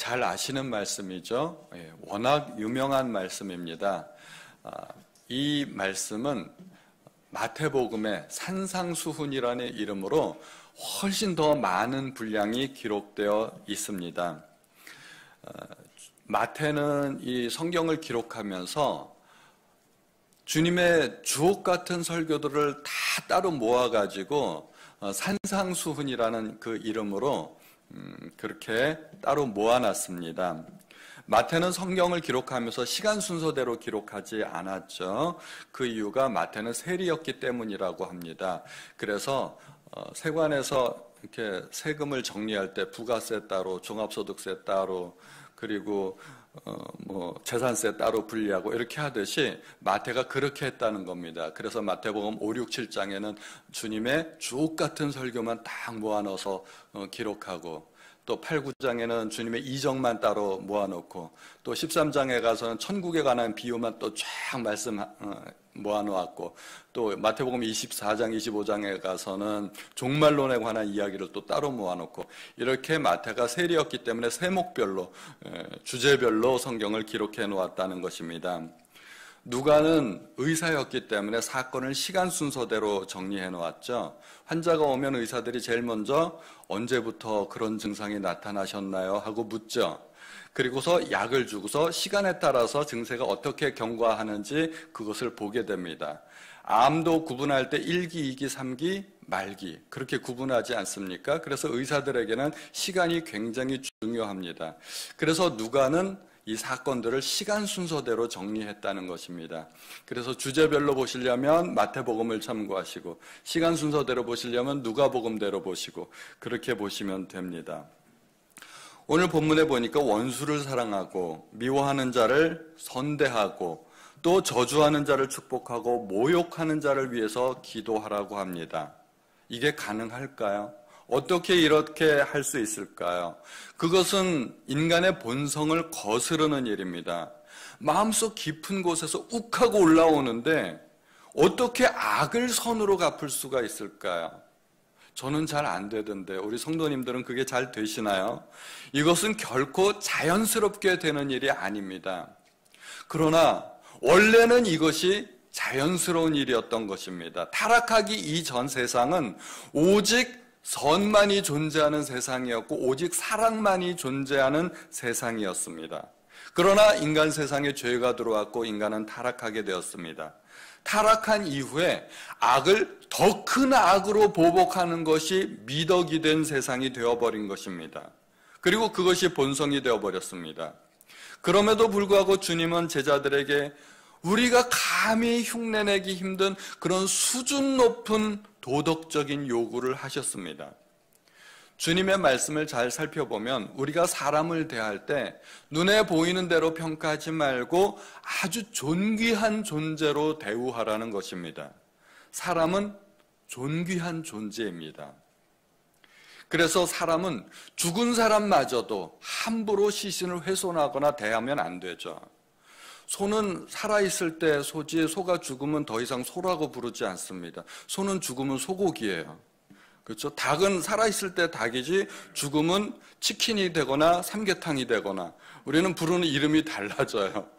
잘 아시는 말씀이죠. 워낙 유명한 말씀입니다. 이 말씀은 마태복음의 산상수훈이라는 이름으로 훨씬 더 많은 분량이 기록되어 있습니다. 마태는 이 성경을 기록하면서 주님의 주옥 같은 설교들을 다 따로 모아가지고 산상수훈이라는 그 이름으로 그렇게 따로 모아놨습니다. 마태는 성경을 기록하면서 시간 순서대로 기록하지 않았죠. 그 이유가 마태는 세리였기 때문이라고 합니다. 그래서 세관에서 이렇게 세금을 정리할 때 부가세 따로, 종합소득세 따로, 그리고 재산세 따로 분리하고 이렇게 하듯이 마태가 그렇게 했다는 겁니다. 그래서 마태복음 5, 6, 7장에는 주님의 주옥 같은 설교만 딱 모아넣어서 기록하고, 또 8, 9장에는 주님의 이정만 따로 모아놓고, 또 13장에 가서는 천국에 관한 비유만 또 쫙 말씀 모아놓았고, 또 마태복음 24장, 25장에 가서는 종말론에 관한 이야기를 또 따로 모아놓고, 이렇게 마태가 세리였기 때문에 세목별로, 주제별로 성경을 기록해 놓았다는 것입니다. 누가는 의사였기 때문에 사건을 시간 순서대로 정리해 놓았죠. 환자가 오면 의사들이 제일 먼저 언제부터 그런 증상이 나타나셨나요? 하고 묻죠. 그리고서 약을 주고서 시간에 따라서 증세가 어떻게 경과하는지 그것을 보게 됩니다. 암도 구분할 때 1기, 2기, 3기, 말기 그렇게 구분하지 않습니까? 그래서 의사들에게는 시간이 굉장히 중요합니다. 그래서 누가는 이 사건들을 시간 순서대로 정리했다는 것입니다. 그래서 주제별로 보시려면 마태복음을 참고하시고, 시간 순서대로 보시려면 누가복음대로 보시고, 그렇게 보시면 됩니다. 오늘 본문에 보니까 원수를 사랑하고 미워하는 자를 선대하고 또 저주하는 자를 축복하고 모욕하는 자를 위해서 기도하라고 합니다. 이게 가능할까요? 어떻게 이렇게 할 수 있을까요? 그것은 인간의 본성을 거스르는 일입니다. 마음속 깊은 곳에서 욱하고 올라오는데 어떻게 악을 선으로 갚을 수가 있을까요? 저는 잘 안 되던데 우리 성도님들은 그게 잘 되시나요? 이것은 결코 자연스럽게 되는 일이 아닙니다. 그러나 원래는 이것이 자연스러운 일이었던 것입니다. 타락하기 이전 세상은 오직 선만이 존재하는 세상이었고 오직 사랑만이 존재하는 세상이었습니다. 그러나 인간 세상에 죄가 들어왔고 인간은 타락하게 되었습니다. 타락한 이후에 악을 더 큰 악으로 보복하는 것이 미덕이 된 세상이 되어버린 것입니다. 그리고 그것이 본성이 되어버렸습니다. 그럼에도 불구하고 주님은 제자들에게 우리가 감히 흉내내기 힘든 그런 수준 높은 도덕적인 요구를 하셨습니다. 주님의 말씀을 잘 살펴보면 우리가 사람을 대할 때 눈에 보이는 대로 평가하지 말고 아주 존귀한 존재로 대우하라는 것입니다. 사람은 존귀한 존재입니다. 그래서 사람은 죽은 사람마저도 함부로 시신을 훼손하거나 대하면 안 되죠. 소는 살아있을 때 소지, 소가 죽으면 더 이상 소라고 부르지 않습니다. 소는 죽으면 소고기예요. 그렇죠? 닭은 살아있을 때 닭이지 죽으면 치킨이 되거나 삼계탕이 되거나 우리는 부르는 이름이 달라져요.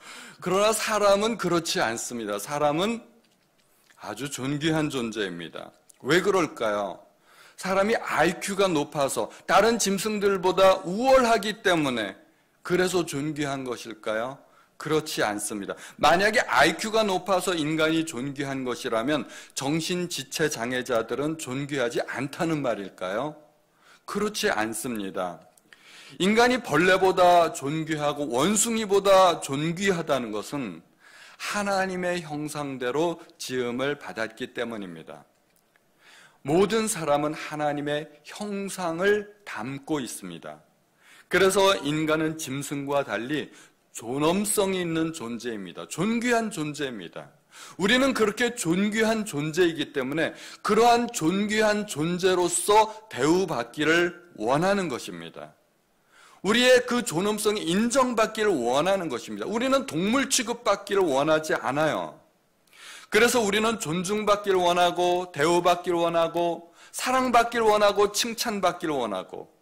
그러나 사람은 그렇지 않습니다. 사람은 아주 존귀한 존재입니다. 왜 그럴까요? 사람이 IQ가 높아서 다른 짐승들보다 우월하기 때문에 그래서 존귀한 것일까요? 그렇지 않습니다. 만약에 IQ가 높아서 인간이 존귀한 것이라면 정신지체 장애자들은 존귀하지 않다는 말일까요? 그렇지 않습니다. 인간이 벌레보다 존귀하고 원숭이보다 존귀하다는 것은 하나님의 형상대로 지음을 받았기 때문입니다. 모든 사람은 하나님의 형상을 담고 있습니다. 그래서 인간은 짐승과 달리 존엄성이 있는 존재입니다. 존귀한 존재입니다. 우리는 그렇게 존귀한 존재이기 때문에 그러한 존귀한 존재로서 대우받기를 원하는 것입니다. 우리의 그 존엄성이 인정받기를 원하는 것입니다. 우리는 동물 취급받기를 원하지 않아요. 그래서 우리는 존중받기를 원하고 대우받기를 원하고 사랑받기를 원하고 칭찬받기를 원하고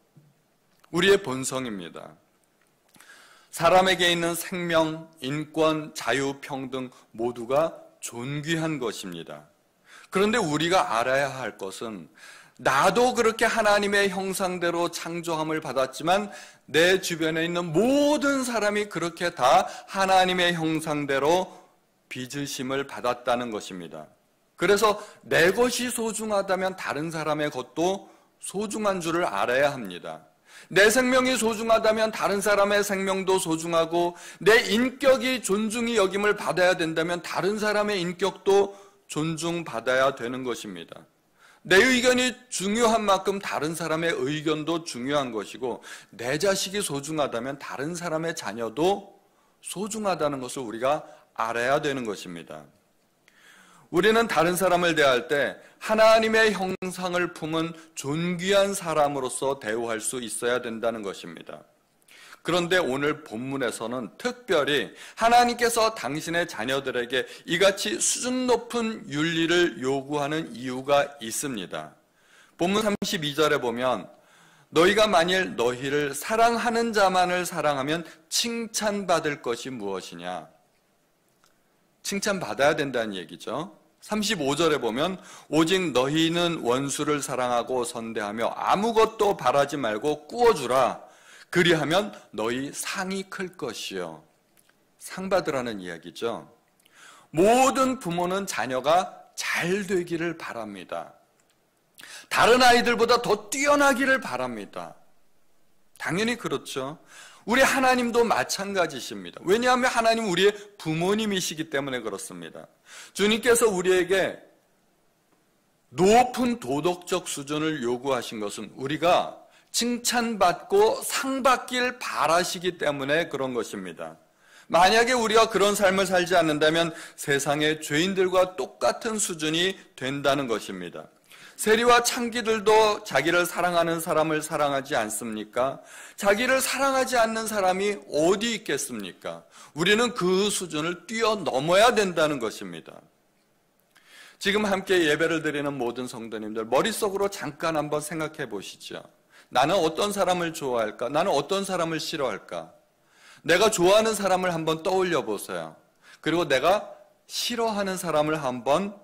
우리의 본성입니다. 사람에게 있는 생명, 인권, 자유, 평등 모두가 존귀한 것입니다. 그런데 우리가 알아야 할 것은 나도 그렇게 하나님의 형상대로 창조함을 받았지만 내 주변에 있는 모든 사람이 그렇게 다 하나님의 형상대로 빚으심을 받았다는 것입니다. 그래서 내 것이 소중하다면 다른 사람의 것도 소중한 줄을 알아야 합니다. 내 생명이 소중하다면 다른 사람의 생명도 소중하고 내 인격이 존중이 여김을 받아야 된다면 다른 사람의 인격도 존중받아야 되는 것입니다. 내 의견이 중요한 만큼 다른 사람의 의견도 중요한 것이고 내 자식이 소중하다면 다른 사람의 자녀도 소중하다는 것을 우리가 알아야 되는 것입니다. 우리는 다른 사람을 대할 때 하나님의 형상을 품은 존귀한 사람으로서 대우할 수 있어야 된다는 것입니다. 그런데 오늘 본문에서는 특별히 하나님께서 당신의 자녀들에게 이같이 수준 높은 윤리를 요구하는 이유가 있습니다. 본문 32절에 보면 너희가 만일 너희를 사랑하는 자만을 사랑하면 칭찬받을 것이 무엇이냐? 칭찬받아야 된다는 얘기죠. 35절에 보면 오직 너희는 원수를 사랑하고 선대하며 아무것도 바라지 말고 꾸어주라. 그리하면 너희 상이 클 것이요. 상 받으라는 이야기죠. 모든 부모는 자녀가 잘 되기를 바랍니다. 다른 아이들보다 더 뛰어나기를 바랍니다. 당연히 그렇죠. 우리 하나님도 마찬가지십니다. 왜냐하면 하나님 우리의 부모님이시기 때문에 그렇습니다. 주님께서 우리에게 높은 도덕적 수준을 요구하신 것은 우리가 칭찬받고 상받길 바라시기 때문에 그런 것입니다. 만약에 우리가 그런 삶을 살지 않는다면 세상의 죄인들과 똑같은 수준이 된다는 것입니다. 세리와 창기들도 자기를 사랑하는 사람을 사랑하지 않습니까? 자기를 사랑하지 않는 사람이 어디 있겠습니까? 우리는 그 수준을 뛰어넘어야 된다는 것입니다. 지금 함께 예배를 드리는 모든 성도님들 머릿속으로 잠깐 한번 생각해 보시죠. 나는 어떤 사람을 좋아할까? 나는 어떤 사람을 싫어할까? 내가 좋아하는 사람을 한번 떠올려 보세요. 그리고 내가 싫어하는 사람을 한번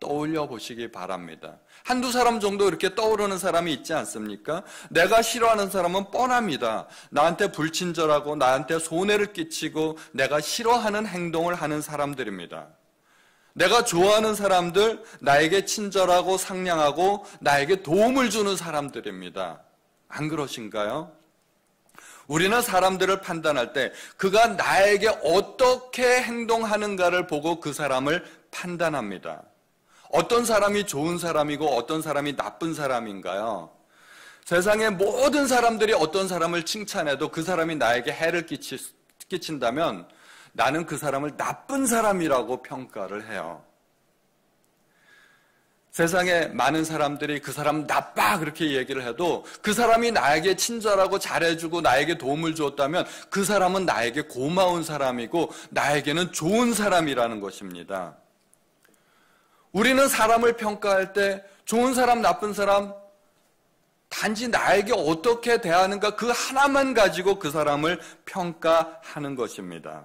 떠올려 보시기 바랍니다. 한두 사람 정도 이렇게 떠오르는 사람이 있지 않습니까? 내가 싫어하는 사람은 뻔합니다. 나한테 불친절하고 나한테 손해를 끼치고 내가 싫어하는 행동을 하는 사람들입니다. 내가 좋아하는 사람들, 나에게 친절하고 상냥하고 나에게 도움을 주는 사람들입니다. 안 그러신가요? 우리는 사람들을 판단할 때 그가 나에게 어떻게 행동하는가를 보고 그 사람을 판단합니다. 어떤 사람이 좋은 사람이고 어떤 사람이 나쁜 사람인가요? 세상의 모든 사람들이 어떤 사람을 칭찬해도 그 사람이 나에게 해를 끼친다면 나는 그 사람을 나쁜 사람이라고 평가를 해요. 세상에 많은 사람들이 그 사람 나빠 그렇게 얘기를 해도 그 사람이 나에게 친절하고 잘해주고 나에게 도움을 주었다면 그 사람은 나에게 고마운 사람이고 나에게는 좋은 사람이라는 것입니다. 우리는 사람을 평가할 때 좋은 사람, 나쁜 사람 단지 나에게 어떻게 대하는가 그 하나만 가지고 그 사람을 평가하는 것입니다.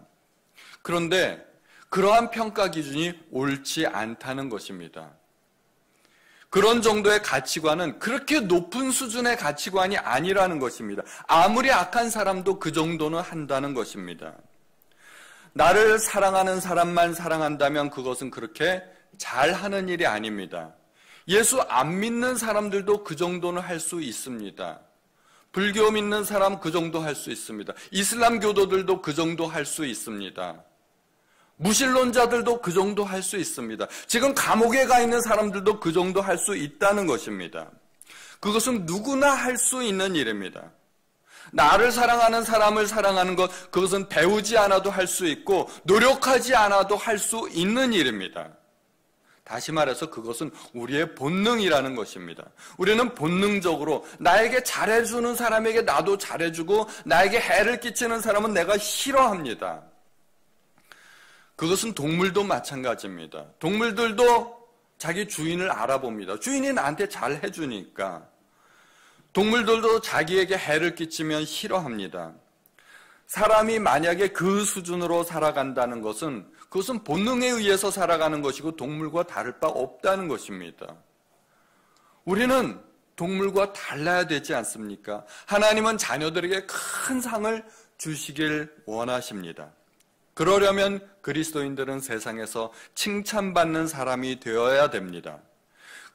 그런데 그러한 평가 기준이 옳지 않다는 것입니다. 그런 정도의 가치관은 그렇게 높은 수준의 가치관이 아니라는 것입니다. 아무리 악한 사람도 그 정도는 한다는 것입니다. 나를 사랑하는 사람만 사랑한다면 그것은 그렇게 잘하는 일이 아닙니다. 예수 안 믿는 사람들도 그 정도는 할 수 있습니다. 불교 믿는 사람 그 정도 할 수 있습니다. 이슬람 교도들도 그 정도 할 수 있습니다. 무신론자들도 그 정도 할 수 있습니다. 지금 감옥에 가 있는 사람들도 그 정도 할 수 있다는 것입니다. 그것은 누구나 할 수 있는 일입니다. 나를 사랑하는 사람을 사랑하는 것, 그것은 배우지 않아도 할 수 있고 노력하지 않아도 할 수 있는 일입니다. 다시 말해서 그것은 우리의 본능이라는 것입니다. 우리는 본능적으로 나에게 잘해주는 사람에게 나도 잘해주고 나에게 해를 끼치는 사람은 내가 싫어합니다. 그것은 동물도 마찬가지입니다. 동물들도 자기 주인을 알아봅니다. 주인이 나한테 잘 해주니까. 동물들도 자기에게 해를 끼치면 싫어합니다. 사람이 만약에 그 수준으로 살아간다는 것은 그것은 본능에 의해서 살아가는 것이고 동물과 다를 바 없다는 것입니다. 우리는 동물과 달라야 되지 않습니까? 하나님은 자녀들에게 큰 상을 주시길 원하십니다. 그러려면 그리스도인들은 세상에서 칭찬받는 사람이 되어야 됩니다.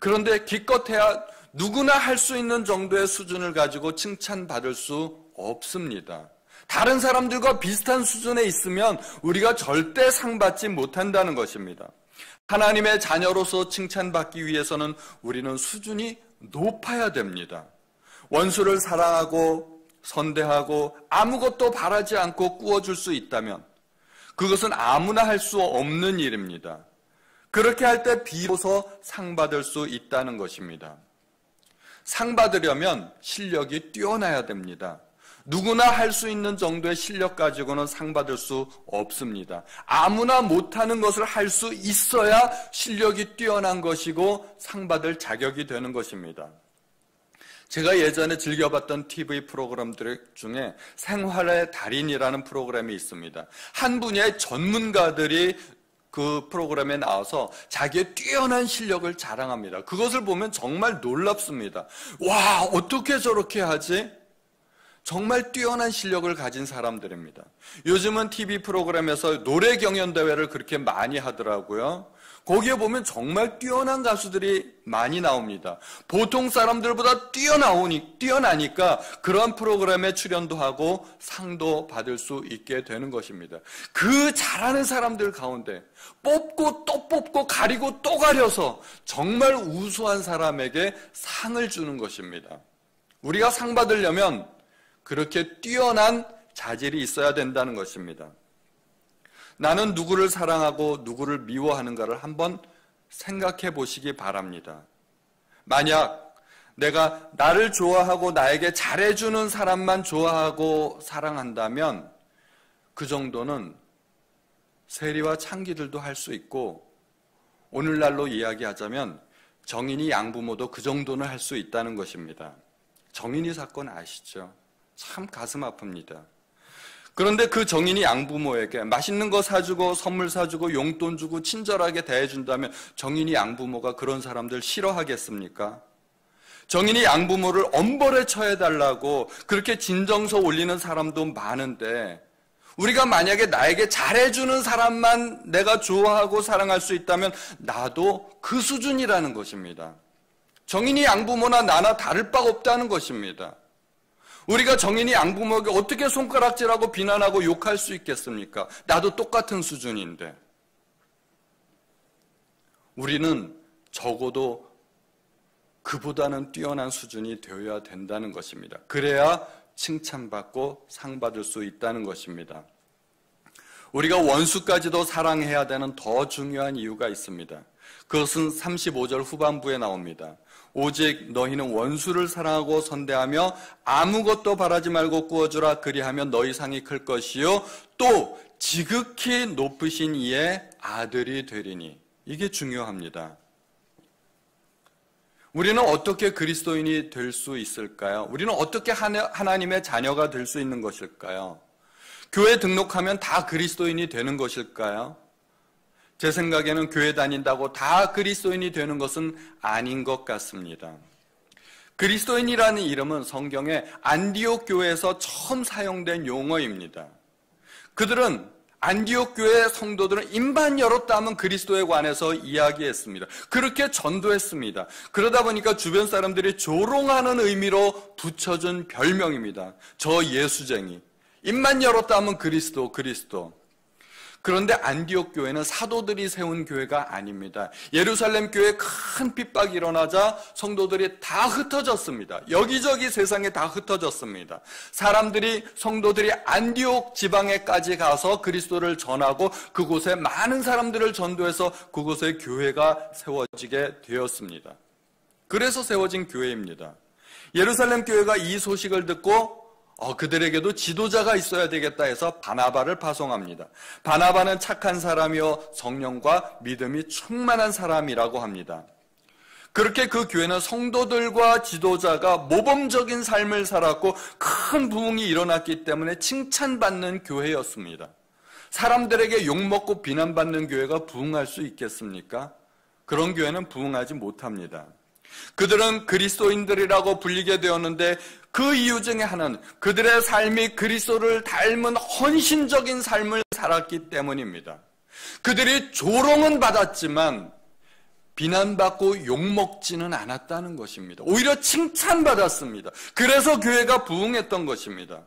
그런데 기껏해야 누구나 할 수 있는 정도의 수준을 가지고 칭찬받을 수 없습니다. 다른 사람들과 비슷한 수준에 있으면 우리가 절대 상 받지 못한다는 것입니다. 하나님의 자녀로서 칭찬받기 위해서는 우리는 수준이 높아야 됩니다. 원수를 사랑하고 선대하고 아무것도 바라지 않고 꾸어줄 수 있다면 그것은 아무나 할 수 없는 일입니다. 그렇게 할 때 비로소 상 받을 수 있다는 것입니다. 상 받으려면 실력이 뛰어나야 됩니다. 누구나 할 수 있는 정도의 실력 가지고는 상 받을 수 없습니다. 아무나 못하는 것을 할 수 있어야 실력이 뛰어난 것이고 상 받을 자격이 되는 것입니다. 제가 예전에 즐겨봤던 TV 프로그램들 중에 생활의 달인이라는 프로그램이 있습니다. 한 분야의 전문가들이 그 프로그램에 나와서 자기의 뛰어난 실력을 자랑합니다. 그것을 보면 정말 놀랍습니다. 와, 어떻게 저렇게 하지? 정말 뛰어난 실력을 가진 사람들입니다. 요즘은 TV 프로그램에서 노래 경연대회를 그렇게 많이 하더라고요. 거기에 보면 정말 뛰어난 가수들이 많이 나옵니다. 보통 사람들보다 뛰어나니까 그런 프로그램에 출연도 하고 상도 받을 수 있게 되는 것입니다. 그 잘하는 사람들 가운데 뽑고 또 뽑고 가리고 또 가려서 정말 우수한 사람에게 상을 주는 것입니다. 우리가 상 받으려면 그렇게 뛰어난 자질이 있어야 된다는 것입니다. 나는 누구를 사랑하고 누구를 미워하는가를 한번 생각해 보시기 바랍니다. 만약 내가 나를 좋아하고 나에게 잘해주는 사람만 좋아하고 사랑한다면 그 정도는 세리와 창기들도 할 수 있고 오늘날로 이야기하자면 정인이 양부모도 그 정도는 할 수 있다는 것입니다. 정인이 사건 아시죠? 참 가슴 아픕니다. 그런데 그 정인이 양부모에게 맛있는 거 사주고 선물 사주고 용돈 주고 친절하게 대해준다면 정인이 양부모가 그런 사람들 싫어하겠습니까? 정인이 양부모를 엄벌에 처해달라고 그렇게 진정서 올리는 사람도 많은데 우리가 만약에 나에게 잘해주는 사람만 내가 좋아하고 사랑할 수 있다면 나도 그 수준이라는 것입니다. 정인이 양부모나 나나 다를 바가 없다는 것입니다. 우리가 정인이 양부모에게 어떻게 손가락질하고 비난하고 욕할 수 있겠습니까? 나도 똑같은 수준인데. 우리는 적어도 그보다는 뛰어난 수준이 되어야 된다는 것입니다. 그래야 칭찬받고 상 받을 수 있다는 것입니다. 우리가 원수까지도 사랑해야 되는 더 중요한 이유가 있습니다. 그것은 35절 후반부에 나옵니다. 오직 너희는 원수를 사랑하고 선대하며 아무것도 바라지 말고 꾸어주라. 그리하면 너희 상이 클 것이요 또 지극히 높으신 이의 아들이 되리니. 이게 중요합니다. 우리는 어떻게 그리스도인이 될 수 있을까요? 우리는 어떻게 하나님의 자녀가 될 수 있는 것일까요? 교회 등록하면 다 그리스도인이 되는 것일까요? 제 생각에는 교회 다닌다고 다 그리스도인이 되는 것은 아닌 것 같습니다. 그리스도인이라는 이름은 성경에 안디옥 교회에서 처음 사용된 용어입니다. 그들은 안디옥 교회 성도들은 입만 열었다 하면 그리스도에 관해서 이야기했습니다. 그렇게 전도했습니다. 그러다 보니까 주변 사람들이 조롱하는 의미로 붙여준 별명입니다. 저 예수쟁이. 입만 열었다 하면 그리스도. 그런데 안디옥 교회는 사도들이 세운 교회가 아닙니다. 예루살렘 교회에 큰 핍박이 일어나자 성도들이 다 흩어졌습니다. 여기저기 세상에 다 흩어졌습니다. 성도들이 안디옥 지방에까지 가서 그리스도를 전하고 그곳에 많은 사람들을 전도해서 그곳에 교회가 세워지게 되었습니다. 그래서 세워진 교회입니다. 예루살렘 교회가 이 소식을 듣고 그들에게도 지도자가 있어야 되겠다 해서 바나바를 파송합니다. 바나바는 착한 사람이요 성령과 믿음이 충만한 사람이라고 합니다. 그렇게 그 교회는 성도들과 지도자가 모범적인 삶을 살았고 큰 부흥이 일어났기 때문에 칭찬받는 교회였습니다. 사람들에게 욕먹고 비난받는 교회가 부흥할 수 있겠습니까? 그런 교회는 부흥하지 못합니다. 그들은 그리스도인들이라고 불리게 되었는데 그 이유 중에 하나는 그들의 삶이 그리스도를 닮은 헌신적인 삶을 살았기 때문입니다. 그들이 조롱은 받았지만 비난받고 욕먹지는 않았다는 것입니다. 오히려 칭찬받았습니다. 그래서 교회가 부흥했던 것입니다.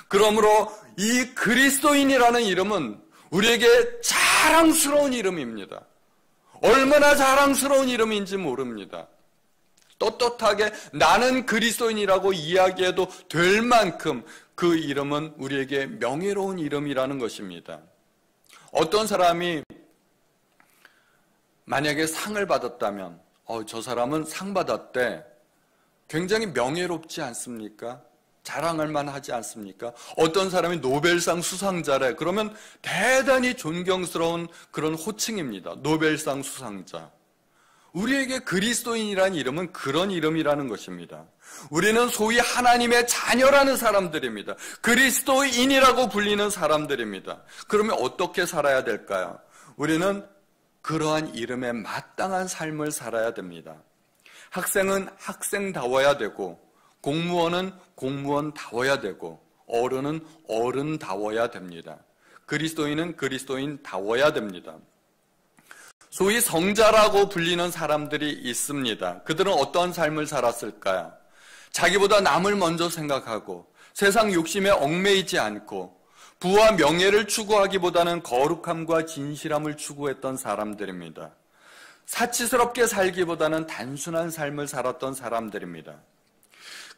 그러므로 이 그리스도인이라는 이름은 우리에게 자랑스러운 이름입니다. 얼마나 자랑스러운 이름인지 모릅니다. 떳떳하게 나는 그리스도인이라고 이야기해도 될 만큼 그 이름은 우리에게 명예로운 이름이라는 것입니다. 어떤 사람이 만약에 상을 받았다면 저 사람은 상 받았대. 굉장히 명예롭지 않습니까? 자랑할 만하지 않습니까? 어떤 사람이 노벨상 수상자래. 그러면 대단히 존경스러운 그런 호칭입니다. 노벨상 수상자. 우리에게 그리스도인이라는 이름은 그런 이름이라는 것입니다. 우리는 소위 하나님의 자녀라는 사람들입니다. 그리스도인이라고 불리는 사람들입니다. 그러면 어떻게 살아야 될까요? 우리는 그러한 이름에 마땅한 삶을 살아야 됩니다. 학생은 학생다워야 되고, 공무원은 공무원다워야 되고, 어른은 어른다워야 됩니다. 그리스도인은 그리스도인다워야 됩니다. 소위 성자라고 불리는 사람들이 있습니다. 그들은 어떠한 삶을 살았을까요? 자기보다 남을 먼저 생각하고 세상 욕심에 얽매이지 않고 부와 명예를 추구하기보다는 거룩함과 진실함을 추구했던 사람들입니다. 사치스럽게 살기보다는 단순한 삶을 살았던 사람들입니다.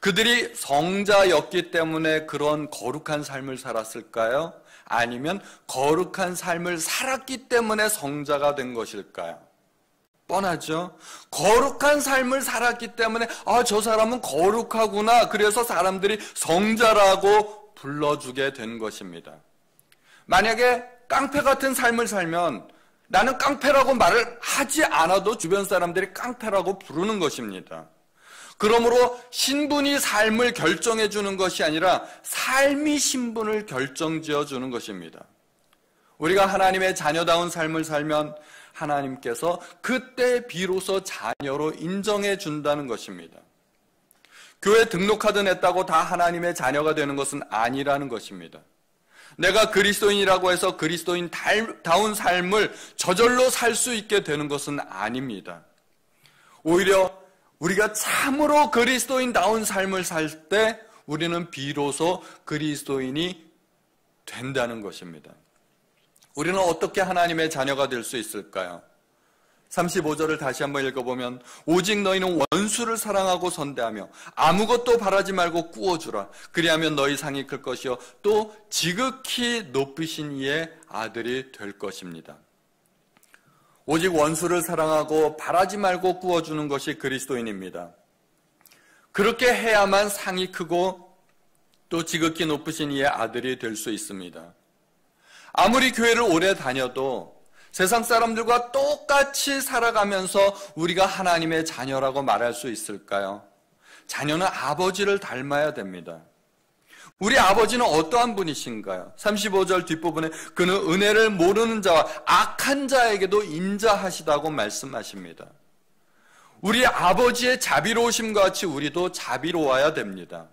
그들이 성자였기 때문에 그런 거룩한 삶을 살았을까요? 아니면 거룩한 삶을 살았기 때문에 성자가 된 것일까요? 뻔하죠? 거룩한 삶을 살았기 때문에 저 사람은 거룩하구나. 그래서 사람들이 성자라고 불러주게 된 것입니다. 만약에 깡패 같은 삶을 살면 나는 깡패라고 말을 하지 않아도 주변 사람들이 깡패라고 부르는 것입니다. 그러므로 신분이 삶을 결정해 주는 것이 아니라 삶이 신분을 결정지어 주는 것입니다. 우리가 하나님의 자녀다운 삶을 살면 하나님께서 그때 비로소 자녀로 인정해 준다는 것입니다. 교회 등록하든 했다고 다 하나님의 자녀가 되는 것은 아니라는 것입니다. 내가 그리스도인이라고 해서 그리스도인다운 삶을 저절로 살 수 있게 되는 것은 아닙니다. 오히려 우리가 참으로 그리스도인다운 삶을 살 때 우리는 비로소 그리스도인이 된다는 것입니다. 우리는 어떻게 하나님의 자녀가 될 수 있을까요? 35절을 다시 한번 읽어보면 오직 너희는 원수를 사랑하고 선대하며 아무것도 바라지 말고 꾸어주라. 그리하면 너희 상이 클 것이요 또 지극히 높으신 이의 아들이 될 것입니다. 오직 원수를 사랑하고 바라지 말고 꾸어주는 것이 그리스도인입니다. 그렇게 해야만 상이 크고 또 지극히 높으신 이의 아들이 될 수 있습니다. 아무리 교회를 오래 다녀도 세상 사람들과 똑같이 살아가면서 우리가 하나님의 자녀라고 말할 수 있을까요? 자녀는 아버지를 닮아야 됩니다. 우리 아버지는 어떠한 분이신가요? 35절 뒷부분에 그는 은혜를 모르는 자와 악한 자에게도 인자하시다고 말씀하십니다. 우리 아버지의 자비로우심과 같이 우리도 자비로워야 됩니다.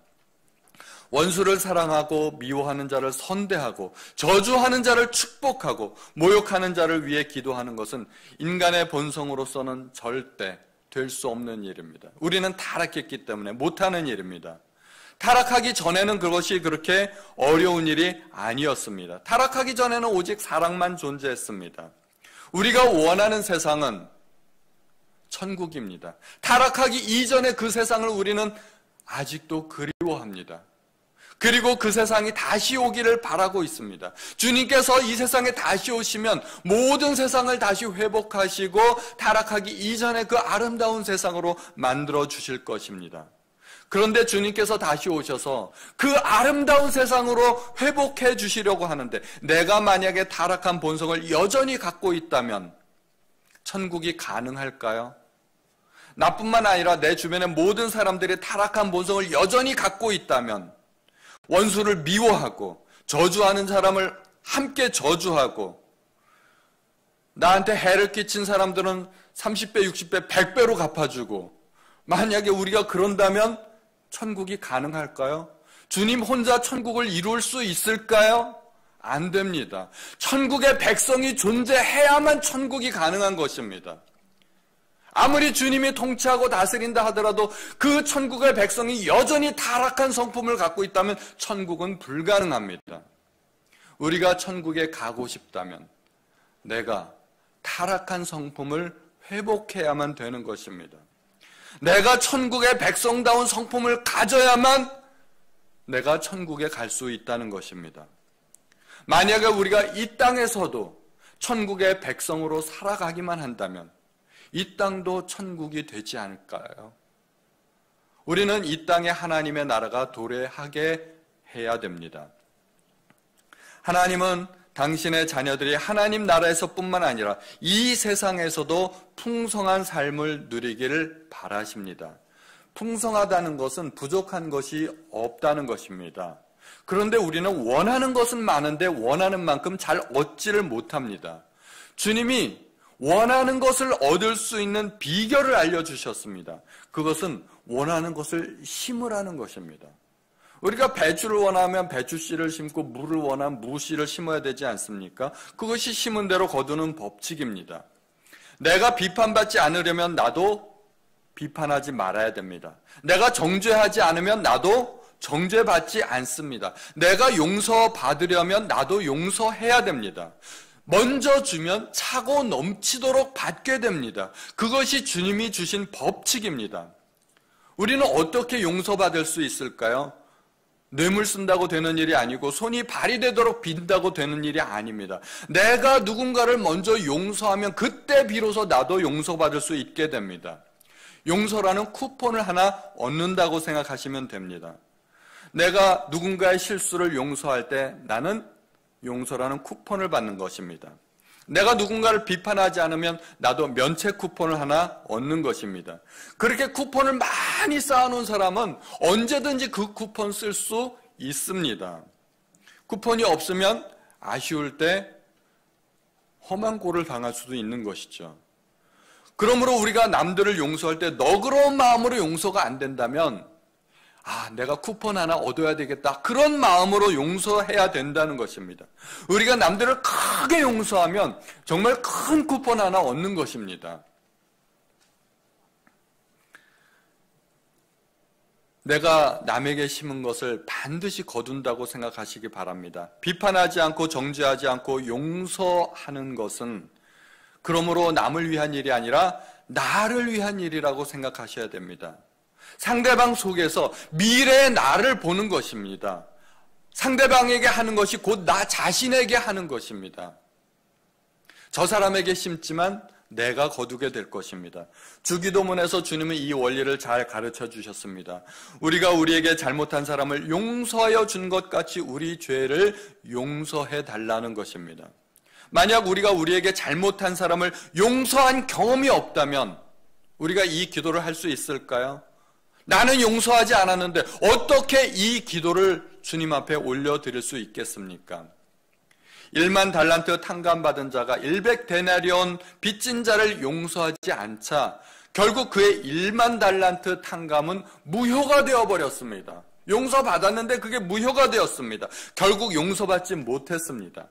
원수를 사랑하고 미워하는 자를 선대하고 저주하는 자를 축복하고 모욕하는 자를 위해 기도하는 것은 인간의 본성으로서는 절대 될 수 없는 일입니다. 우리는 타락했기 때문에 못하는 일입니다. 타락하기 전에는 그것이 그렇게 어려운 일이 아니었습니다. 타락하기 전에는 오직 사랑만 존재했습니다. 우리가 원하는 세상은 천국입니다. 타락하기 이전에 그 세상을 우리는 아직도 그리워합니다. 그리고 그 세상이 다시 오기를 바라고 있습니다. 주님께서 이 세상에 다시 오시면 모든 세상을 다시 회복하시고 타락하기 이전에 그 아름다운 세상으로 만들어 주실 것입니다. 그런데 주님께서 다시 오셔서 그 아름다운 세상으로 회복해 주시려고 하는데 내가 만약에 타락한 본성을 여전히 갖고 있다면 천국이 가능할까요? 나뿐만 아니라 내 주변의 모든 사람들이 타락한 본성을 여전히 갖고 있다면, 원수를 미워하고 저주하는 사람을 함께 저주하고, 나한테 해를 끼친 사람들은 30배, 60배, 100배로 갚아주고, 만약에 우리가 그런다면 천국이 가능할까요? 주님 혼자 천국을 이룰 수 있을까요? 안 됩니다. 천국의 백성이 존재해야만 천국이 가능한 것입니다. 아무리 주님이 통치하고 다스린다 하더라도 그 천국의 백성이 여전히 타락한 성품을 갖고 있다면 천국은 불가능합니다. 우리가 천국에 가고 싶다면 내가 타락한 성품을 회복해야만 되는 것입니다. 내가 천국의 백성다운 성품을 가져야만 내가 천국에 갈 수 있다는 것입니다. 만약에 우리가 이 땅에서도 천국의 백성으로 살아가기만 한다면 이 땅도 천국이 되지 않을까요? 우리는 이 땅에 하나님의 나라가 도래하게 해야 됩니다. 하나님은 당신의 자녀들이 하나님 나라에서뿐만 아니라 이 세상에서도 풍성한 삶을 누리기를 바라십니다. 풍성하다는 것은 부족한 것이 없다는 것입니다. 그런데 우리는 원하는 것은 많은데 원하는 만큼 잘 얻지를 못합니다. 주님이 원하는 것을 얻을 수 있는 비결을 알려주셨습니다. 그것은 원하는 것을 심으라는 것입니다. 우리가 배추를 원하면 배추씨를 심고 무를 원하면 무씨를 심어야 되지 않습니까? 그것이 심은 대로 거두는 법칙입니다. 내가 비판받지 않으려면 나도 비판하지 말아야 됩니다. 내가 정죄하지 않으면 나도 정죄받지 않습니다. 내가 용서받으려면 나도 용서해야 됩니다. 먼저 주면 차고 넘치도록 받게 됩니다. 그것이 주님이 주신 법칙입니다. 우리는 어떻게 용서받을 수 있을까요? 뇌물 쓴다고 되는 일이 아니고 손이 발이 되도록 빈다고 되는 일이 아닙니다. 내가 누군가를 먼저 용서하면 그때 비로소 나도 용서받을 수 있게 됩니다. 용서라는 쿠폰을 하나 얻는다고 생각하시면 됩니다. 내가 누군가의 실수를 용서할 때 나는 용서라는 쿠폰을 받는 것입니다. 내가 누군가를 비판하지 않으면 나도 면책 쿠폰을 하나 얻는 것입니다. 그렇게 쿠폰을 많이 쌓아놓은 사람은 언제든지 그 쿠폰 쓸 수 있습니다. 쿠폰이 없으면 아쉬울 때 험한 꼴을 당할 수도 있는 것이죠. 그러므로 우리가 남들을 용서할 때 너그러운 마음으로 용서가 안 된다면 내가 쿠폰 하나 얻어야 되겠다. 그런 마음으로 용서해야 된다는 것입니다. 우리가 남들을 크게 용서하면 정말 큰 쿠폰 하나 얻는 것입니다. 내가 남에게 심은 것을 반드시 거둔다고 생각하시기 바랍니다. 비판하지 않고 정죄하지 않고 용서하는 것은 그러므로 남을 위한 일이 아니라 나를 위한 일이라고 생각하셔야 됩니다. 상대방 속에서 미래의 나를 보는 것입니다. 상대방에게 하는 것이 곧 나 자신에게 하는 것입니다. 저 사람에게 심지만 내가 거두게 될 것입니다. 주기도문에서 주님은 이 원리를 잘 가르쳐 주셨습니다. 우리가 우리에게 잘못한 사람을 용서하여 준 것 같이 우리 죄를 용서해 달라는 것입니다. 만약 우리가 우리에게 잘못한 사람을 용서한 경험이 없다면 우리가 이 기도를 할 수 있을까요? 나는 용서하지 않았는데 어떻게 이 기도를 주님 앞에 올려드릴 수 있겠습니까? 1만 달란트 탕감받은 자가 100데나리온 빚진 자를 용서하지 않자 결국 그의 1만 달란트 탕감은 무효가 되어버렸습니다. 용서받았는데 그게 무효가 되었습니다. 결국 용서받지 못했습니다.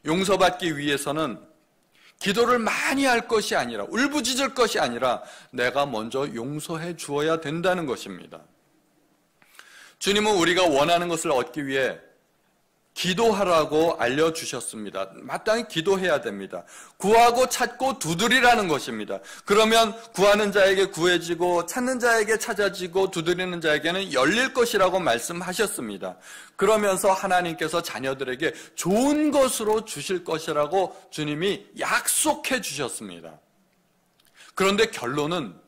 용서받기 위해서는 기도를 많이 할 것이 아니라 울부짖을 것이 아니라 내가 먼저 용서해 주어야 된다는 것입니다. 주님은 우리가 원하는 것을 얻기 위해 기도하라고 알려주셨습니다. 마땅히 기도해야 됩니다. 구하고 찾고 두드리라는 것입니다. 그러면 구하는 자에게 구해지고 찾는 자에게 찾아지고 두드리는 자에게는 열릴 것이라고 말씀하셨습니다. 그러면서 하나님께서 자녀들에게 좋은 것으로 주실 것이라고 주님이 약속해 주셨습니다. 그런데 결론은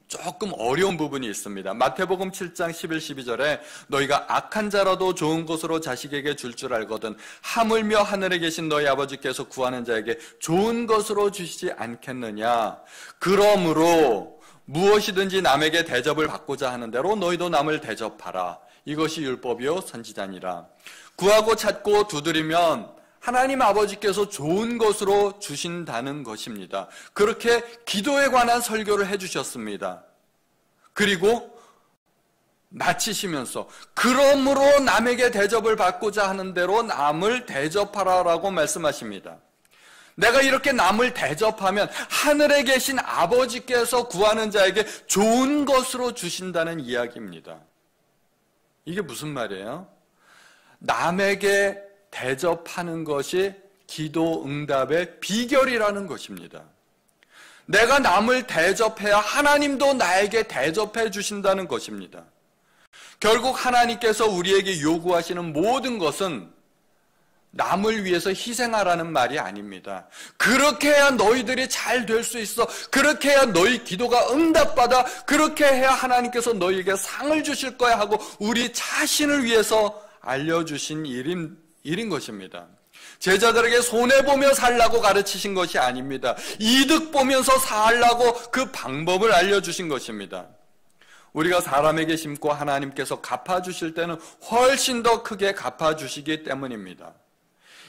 조금 어려운 부분이 있습니다. 마태복음 7장 11, 12절에 너희가 악한 자라도 좋은 것으로 자식에게 줄 줄 알거든 하물며 하늘에 계신 너희 아버지께서 구하는 자에게 좋은 것으로 주시지 않겠느냐. 그러므로 무엇이든지 남에게 대접을 받고자 하는 대로 너희도 남을 대접하라. 이것이 율법이요 선지자니라. 구하고 찾고 두드리면 하나님 아버지께서 좋은 것으로 주신다는 것입니다. 그렇게 기도에 관한 설교를 해주셨습니다. 그리고 마치시면서 그러므로 남에게 대접을 받고자 하는 대로 남을 대접하라라고 말씀하십니다. 내가 이렇게 남을 대접하면 하늘에 계신 아버지께서 구하는 자에게 좋은 것으로 주신다는 이야기입니다. 이게 무슨 말이에요? 남에게 대접하는 것이 기도 응답의 비결이라는 것입니다. 내가 남을 대접해야 하나님도 나에게 대접해 주신다는 것입니다. 결국 하나님께서 우리에게 요구하시는 모든 것은 남을 위해서 희생하라는 말이 아닙니다. 그렇게 해야 너희들이 잘 될 수 있어. 그렇게 해야 너희 기도가 응답받아. 그렇게 해야 하나님께서 너희에게 상을 주실 거야 하고 우리 자신을 위해서 알려주신 일인 것입니다. 제자들에게 손해보며 살라고 가르치신 것이 아닙니다. 이득 보면서 살라고 그 방법을 알려주신 것입니다. 우리가 사람에게 심고 하나님께서 갚아주실 때는 훨씬 더 크게 갚아주시기 때문입니다.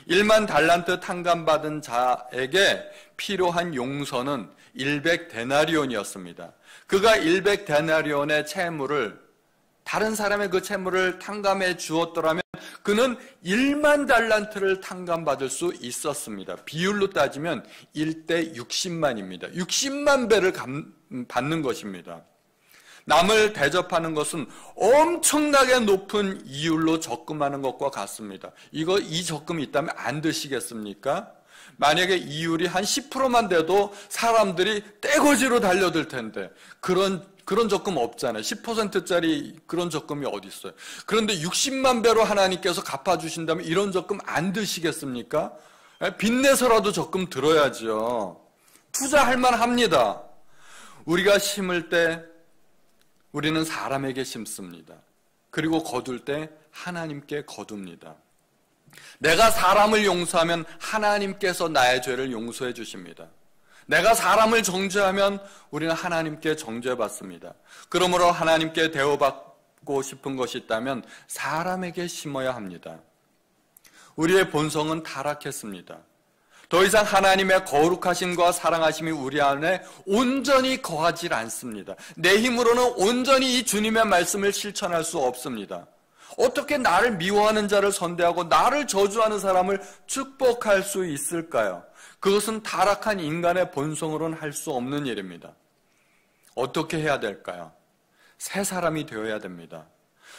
1만 달란트 탕감받은 자에게 필요한 용서는 100데나리온이었습니다. 그가 100데나리온의 채무를 다른 사람의 그 채무를 탕감해 주었더라면 그는 1만 달란트를 탕감받을 수 있었습니다. 비율로 따지면 1대 60만입니다. 60만 배를 받는 것입니다. 남을 대접하는 것은 엄청나게 높은 이율로 적금하는 것과 같습니다. 이 적금이 있다면 안 드시겠습니까? 만약에 이율이 한 10%만 돼도 사람들이 떼거지로 달려들 텐데 그런 적금 없잖아요. 10%짜리 그런 적금이 어디 있어요? 그런데 60만 배로 하나님께서 갚아주신다면 이런 적금 안 드시겠습니까? 빚내서라도 적금 들어야죠. 투자할 만합니다. 우리가 심을 때 우리는 사람에게 심습니다. 그리고 거둘 때 하나님께 거둡니다. 내가 사람을 용서하면 하나님께서 나의 죄를 용서해 주십니다. 내가 사람을 정죄하면 우리는 하나님께 정죄받습니다. 그러므로 하나님께 대우받고 싶은 것이 있다면 사람에게 심어야 합니다. 우리의 본성은 타락했습니다. 더 이상 하나님의 거룩하심과 사랑하심이 우리 안에 온전히 거하지 않습니다. 내 힘으로는 온전히 이 주님의 말씀을 실천할 수 없습니다. 어떻게 나를 미워하는 자를 선대하고 나를 저주하는 사람을 축복할 수 있을까요? 그것은 타락한 인간의 본성으로는 할 수 없는 일입니다. 어떻게 해야 될까요? 새 사람이 되어야 됩니다.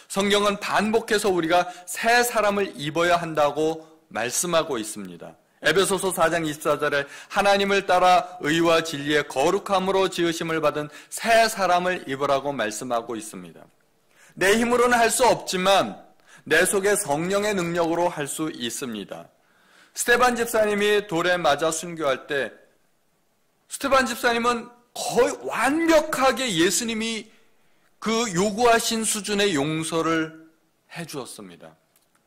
성경은 반복해서 우리가 새 사람을 입어야 한다고 말씀하고 있습니다. 에베소서 4장 24절에 하나님을 따라 의와 진리의 거룩함으로 지으심을 받은 새 사람을 입으라고 말씀하고 있습니다. 내 힘으로는 할 수 없지만 내 속에 성령의 능력으로 할 수 있습니다. 스테반 집사님이 돌에 맞아 순교할 때 스테반 집사님은 거의 완벽하게 예수님이 그 요구하신 수준의 용서를 해주었습니다.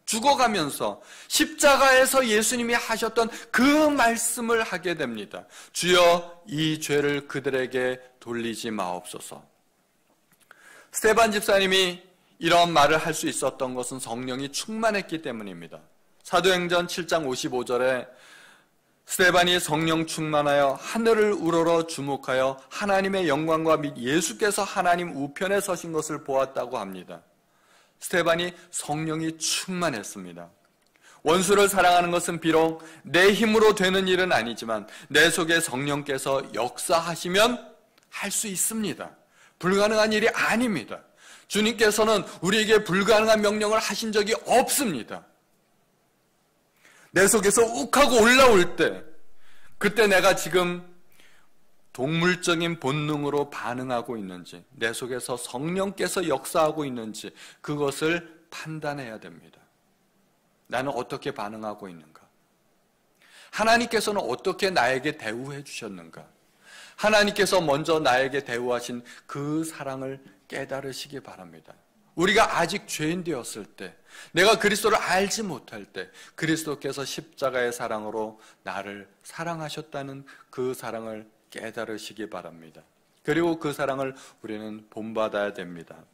죽어가면서 십자가에서 예수님이 하셨던 그 말씀을 하게 됩니다. 주여 이 죄를 그들에게 돌리지 마옵소서. 스테반 집사님이 이런 말을 할 수 있었던 것은 성령이 충만했기 때문입니다. 사도행전 7장 55절에 스테반이 성령 충만하여 하늘을 우러러 주목하여 하나님의 영광과 및 예수께서 하나님 우편에 서신 것을 보았다고 합니다. 스테반이 성령이 충만했습니다. 원수를 사랑하는 것은 비록 내 힘으로 되는 일은 아니지만 내 속에 성령께서 역사하시면 할 수 있습니다. 불가능한 일이 아닙니다. 주님께서는 우리에게 불가능한 명령을 하신 적이 없습니다. 내 속에서 욱하고 올라올 때 그때 내가 지금 동물적인 본능으로 반응하고 있는지 내 속에서 성령께서 역사하고 있는지 그것을 판단해야 됩니다. 나는 어떻게 반응하고 있는가? 하나님께서는 어떻게 나에게 대우해 주셨는가? 하나님께서 먼저 나에게 대우하신 그 사랑을 깨달으시기 바랍니다. 우리가 아직 죄인 되었을 때, 내가 그리스도를 알지 못할 때 그리스도께서 십자가의 사랑으로 나를 사랑하셨다는 그 사랑을 깨달으시기 바랍니다. 그리고 그 사랑을 우리는 본받아야 됩니다.